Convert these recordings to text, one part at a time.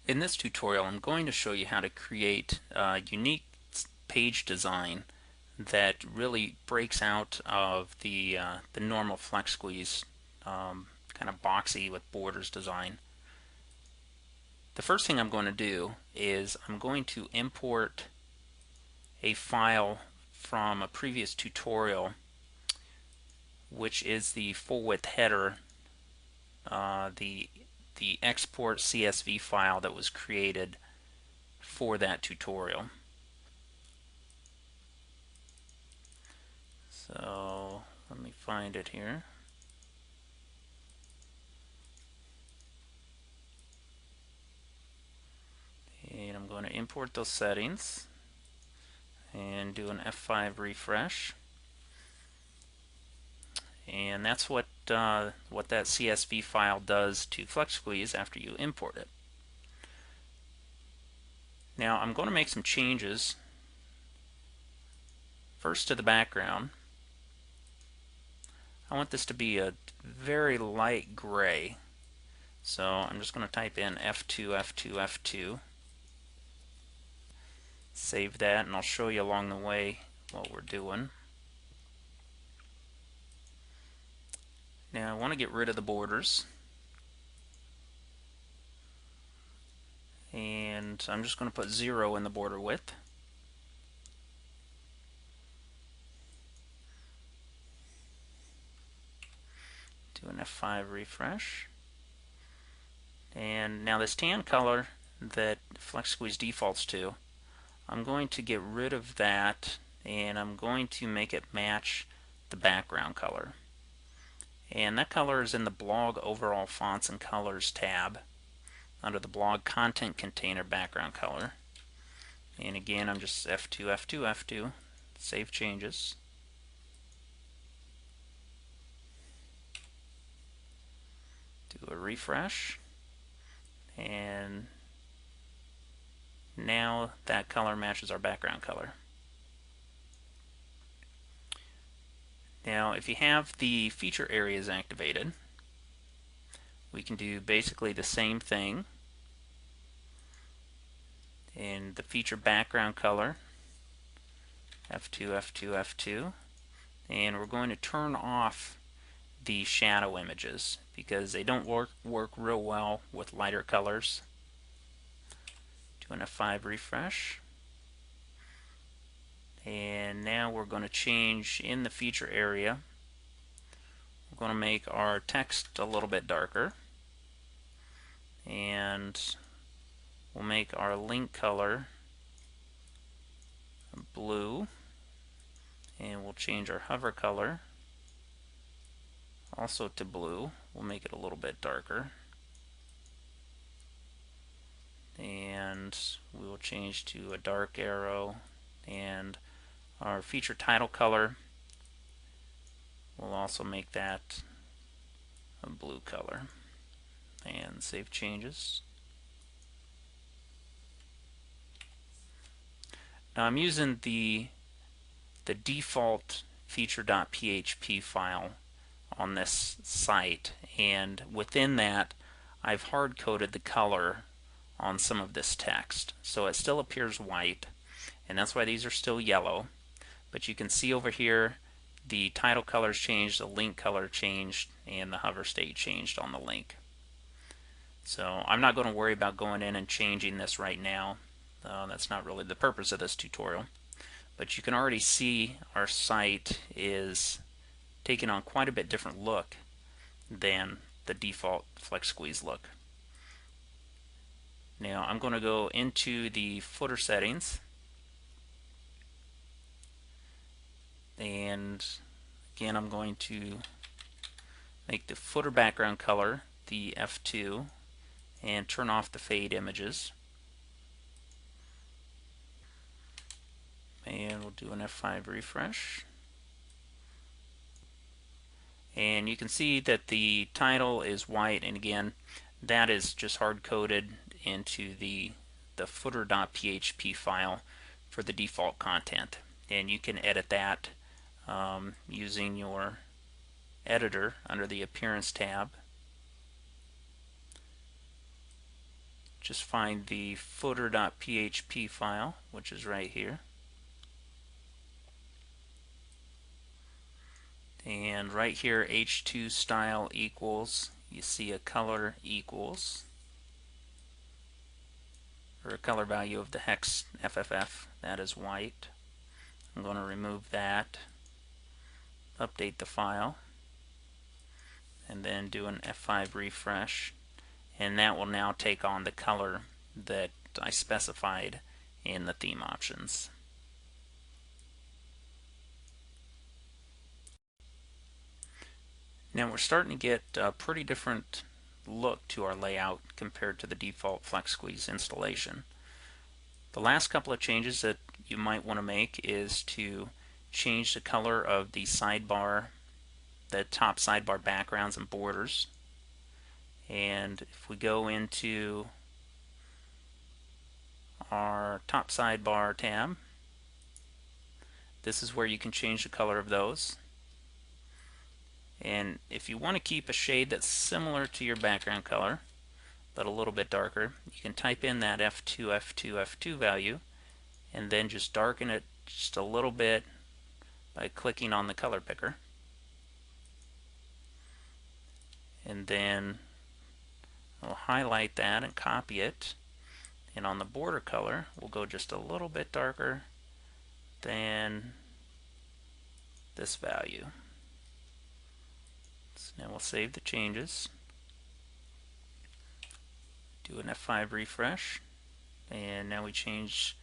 In this tutorial, I'm going to show you how to create a unique page design that really breaks out of the normal Flex Squeeze kind of boxy with borders design. The first thing I'm going to do is I'm going to import a file from a previous tutorial, which is the full width header, the export CSV file that was created for that tutorial. So let me find it here. And I'm going to import those settings and do an F5 refresh. And that's what that CSV file does to Flex Squeeze after you import it. Now I'm going to make some changes. First, to the background. I want this to be a very light gray. So I'm just going to type in F2, F2, F2. Save that, and I'll show you along the way what we're doing. Now I want to get rid of the borders. And I'm just going to put 0 in the border width. Do an F5 refresh. And now this tan color that Flex Squeeze defaults to, I'm going to get rid of that, and I'm going to make it match the background color. And that color is in the blog overall fonts and colors tab under the blog content container background color. And again, I'm just F2, F2, F2, save changes. Do a refresh, and now that color matches our background color. Now if you have the feature areas activated, we can do basically the same thing. In the feature background color, F2, F2, F2, and we're going to turn off the shadow images because they don't work real well with lighter colors. Do an F5 refresh, and now we're going to change in the feature area. We're going to make our text a little bit darker, and we'll make our link color blue, and we'll change our hover color also to blue. We'll make it a little bit darker, and we will change to a dark arrow, and our feature title color, we'll also make that a blue color, and save changes. Now I'm using the default feature.php file on this site, and within that I've hard coded the color on some of this text, so it still appears white, and that's why these are still yellow. But you can see over here the title colors changed, the link color changed, and the hover state changed on the link. So I'm not going to worry about going in and changing this right now. That's not really the purpose of this tutorial. But you can already see our site is taking on quite a bit different look than the default Flex Squeeze look. Now I'm going to go into the footer settings, and again I'm going to make the footer background color the F2 and turn off the fade images, and we'll do an F5 refresh. And you can see that the title is white, and again that is just hard coded into the footer.php file for the default content, and you can edit that using your editor under the appearance tab. just find the footer.php file, which is right here. And right here, h2 style equals, you see a color equals, or a color value of the hex FFF, that is white. I'm going to remove that, update the file, and then do an F5 refresh, and that will now take on the color that I specified in the theme options. Now we're starting to get a pretty different look to our layout compared to the default Flex Squeeze installation. The last couple of changes that you might want to make is to change the color of the sidebar, the top sidebar backgrounds and borders. And if we go into our top sidebar tab, this is where you can change the color of those. And if you want to keep a shade that's similar to your background color but a little bit darker, you can type in that F2, F2, F2 value and then just darken it just a little bit by clicking on the color picker. And then we'll highlight that and copy it, and on the border color we'll go just a little bit darker than this value. So now we'll save the changes, do an F5 refresh, and now we change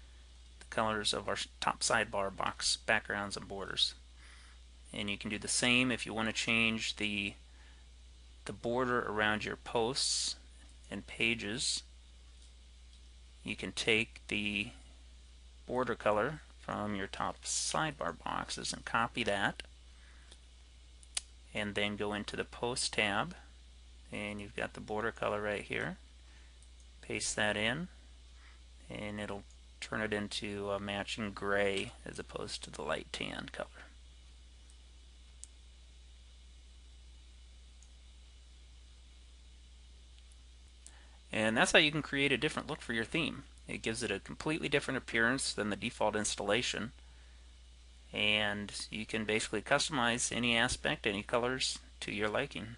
the colors of our top sidebar box backgrounds and borders. And you can do the same if you want to change the border around your posts and pages. You can take the border color from your top sidebar boxes and copy that, and then go into the post tab, and you've got the border color right here. Paste that in, and it'll turn it into a matching gray as opposed to the light tan color. And that's how you can create a different look for your theme. It gives it a completely different appearance than the default installation, and you can basically customize any aspect, any colors to your liking.